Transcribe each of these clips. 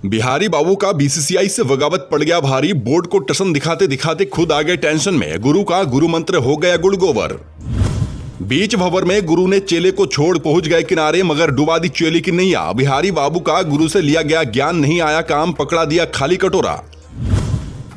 बिहारी बाबू का बीसीसीआई से बगावत पड़ गया भारी। बोर्ड को टसन दिखाते दिखाते खुद आ गए टेंशन में। गुरु का गुरु मंत्र हो गया गुड़ गोबर। बीच भंवर में गुरु ने चेले को छोड़ पहुंच गए किनारे, मगर डुबा दी चेले की नैया। बिहारी बाबू का गुरु से लिया गया ज्ञान, नहीं आया काम, पकड़ा दिया खाली कटोरा।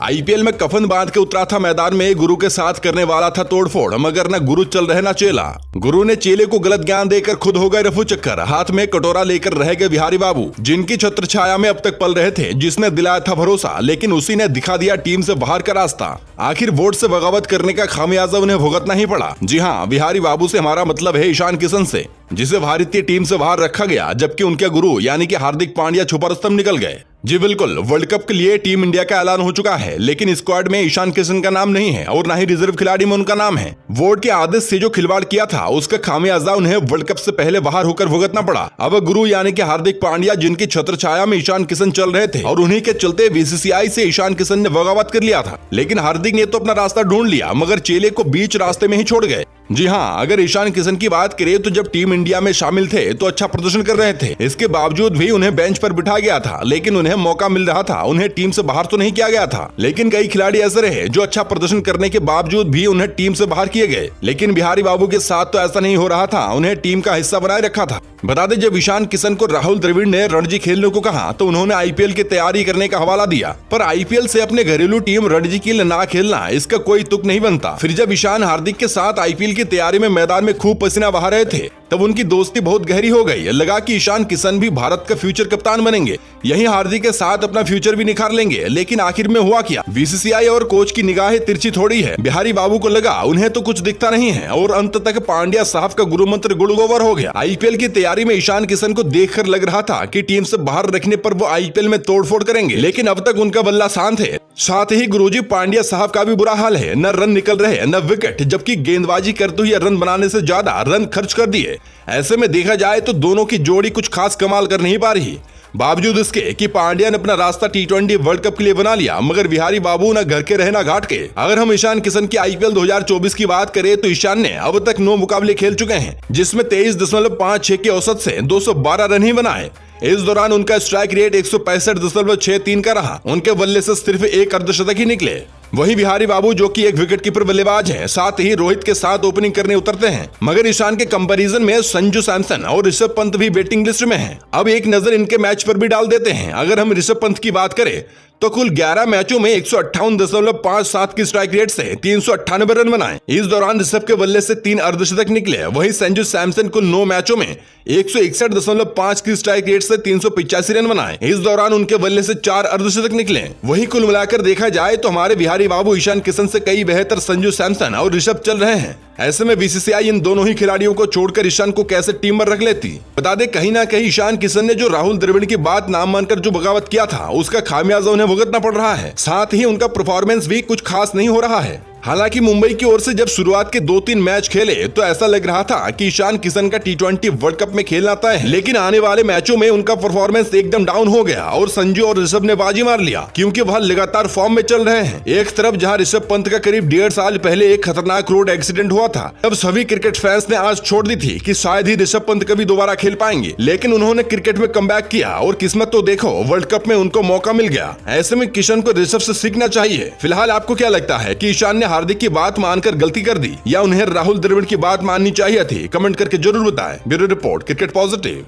आईपीएल में कफन बांध के उतरा था मैदान में, गुरु के साथ करने वाला था तोड़फोड़, मगर न गुरु चल रहे न चेला। गुरु ने चेले को गलत ज्ञान देकर खुद हो गए रफू चक्कर। हाथ में कटोरा लेकर रह गए बिहारी बाबू, जिनकी छत्र छाया में अब तक पल रहे थे, जिसने दिलाया था भरोसा, लेकिन उसी ने दिखा दिया टीम से बाहर का रास्ता। आखिर बोर्ड से बगावत करने का खामियाजा उन्हें भुगतना ही पड़ा। जी हाँ, बिहारी बाबू से हमारा मतलब है ईशान किशन से, जिसे भारतीय टीम से बाहर रखा गया, जबकि उनके गुरु यानी कि हार्दिक पांड्या छुपा रुस्तम निकल गए। जी बिल्कुल, वर्ल्ड कप के लिए टीम इंडिया का ऐलान हो चुका है, लेकिन स्क्वाड में ईशान किशन का नाम नहीं है और न ही रिजर्व खिलाड़ी में उनका नाम है। बोर्ड के आदेश से जो खिलवाड़ किया था, उसका खामियाजा उन्हें वर्ल्ड कप से पहले बाहर होकर भुगतना पड़ा। अब गुरु यानी कि हार्दिक पांड्या, जिनकी छत्र छाया में ईशान किशन चल रहे थे, और उन्हीं के चलते बीसीसीआई से ईशान किशन ने बगावत कर लिया था। लेकिन हार्दिक ने तो अपना रास्ता ढूंढ लिया, मगर चेले को बीच रास्ते में ही छोड़ गए। जी हाँ, अगर ईशान किशन की बात करें तो जब टीम इंडिया में शामिल थे तो अच्छा प्रदर्शन कर रहे थे। इसके बावजूद भी उन्हें बेंच पर बिठा गया था, लेकिन उन्हें मौका मिल रहा था, उन्हें टीम से बाहर तो नहीं किया गया था। लेकिन कई खिलाड़ी ऐसे रहे जो अच्छा प्रदर्शन करने के बावजूद भी उन्हें टीम से बाहर किए गए। लेकिन बिहारी बाबू के साथ तो ऐसा नहीं हो रहा था, उन्हें टीम का हिस्सा बनाए रखा था। बता दें, जब ईशान किशन को राहुल द्रविड़ ने रणजी खेलने को कहा तो उन्होंने आईपीएल की तैयारी करने का हवाला दिया, पर आईपीएल से अपने घरेलू टीम रणजी के लिए ना खेलना, इसका कोई तुक नहीं बनता। फिर जब ईशान हार्दिक के साथ आईपीएल की तैयारी में मैदान में खूब पसीना बहा रहे थे, तब उनकी दोस्ती बहुत गहरी हो गई। लगा कि ईशान किशन भी भारत का फ्यूचर कप्तान बनेंगे, यही हार्दिक के साथ अपना फ्यूचर भी निखार लेंगे। लेकिन आखिर में हुआ क्या? बीसीसीआई और कोच की निगाहें तिरछी थोड़ी है। बिहारी बाबू को लगा उन्हें तो कुछ दिखता नहीं है, और अंत तक पांड्या साहब का गुरु मंत्र गुड़ गोबर हो गया। आईपीएल की तैयारी में ईशान किशन को देखकर लग रहा था कि टीम से बाहर रखने पर वो आईपीएल में तोड़फोड़ करेंगे, लेकिन अब तक उनका बल्ला शांत है। साथ ही गुरुजी पांड्या साहब का भी बुरा हाल है, न रन निकल रहे न विकेट, जबकि गेंदबाजी करते हुए रन बनाने से ज्यादा रन खर्च कर दिए। ऐसे में देखा जाए तो दोनों की जोड़ी कुछ खास कमाल कर नहीं पा रही। बावजूद इसके कि पांड्या ने अपना रास्ता टी20 वर्ल्ड कप के लिए बना लिया, मगर बिहारी बाबू न घर के रहे न घाट के। अगर हम ईशान किशन की आईपीएल 2024 की बात करें तो ईशान ने अब तक 9 मुकाबले खेल चुके हैं, जिसमें 23.56 के औसत से 212 रन ही बनाए। इस दौरान उनका स्ट्राइक रेट 165.63 का रहा। उनके बल्ले से सिर्फ एक अर्धशतक ही निकले। वहीं बिहारी बाबू, जो कि एक विकेटकीपर बल्लेबाज हैं, साथ ही रोहित के साथ ओपनिंग करने उतरते हैं, मगर ईशान के कंपैरिजन में संजू सैमसन और ऋषभ पंत भी बैटिंग लिस्ट में हैं। अब एक नजर इनके मैच पर भी डाल देते हैं। अगर हम ऋषभ पंत की बात करें तो कुल 11 मैचों में 158.57 की स्ट्राइक रेट से 398 रन बनाए। इस दौरान ऋषभ के बल्ले से 3 अर्धशतक निकले। वहीं संजू सैमसन कुल 9 मैचों में 161.5 की स्ट्राइक रेट से 385 रन बनाए। इस दौरान उनके बल्ले से 4 अर्धशतक निकले। वहीं कुल मिलाकर देखा जाए तो हमारे बिहारी बाबू ईशान किशन से कई बेहतर संजू सैमसन और ऋषभ चल रहे हैं। ऐसे में बीसीसीआई इन दोनों ही खिलाड़ियों को छोड़कर ईशान को कैसे टीम में रख लेती? बता दें, कहीं ना कहीं ईशान किशन ने जो राहुल द्रविड़ की बात ना मानकर जो बगावत किया था, उसका खामियाजा उन्हें भुगतना पड़ रहा है। साथ ही उनका परफॉर्मेंस भी कुछ खास नहीं हो रहा है। हालांकि मुंबई की ओर से जब शुरुआत के 2-3 मैच खेले तो ऐसा लग रहा था कि ईशान किशन का टी20 वर्ल्ड कप में खेलना तय है, लेकिन आने वाले मैचों में उनका परफॉर्मेंस एकदम डाउन हो गया और संजू और ऋषभ ने बाजी मार लिया, क्योंकि वह लगातार फॉर्म में चल रहे हैं। एक तरफ जहां ऋषभ पंत का करीब 1.5 साल पहले एक खतरनाक रोड एक्सीडेंट हुआ था, तब सभी क्रिकेट फैंस ने आज छोड़ दी थी कि शायद ही ऋषभ पंत कभी दोबारा खेल पाएंगे, लेकिन उन्होंने क्रिकेट में कमबैक किया और किस्मत तो देखो, वर्ल्ड कप में उनको मौका मिल गया। ऐसे में किशन को ऋषभ से सीखना चाहिए। फिलहाल आपको क्या लगता है कि ईशान ने हार्दिक की बात मानकर गलती कर दी, या उन्हें राहुल द्रविड़ की बात माननी चाहिए थी? कमेंट करके जरूर बताएं। Bureau report, cricket positive.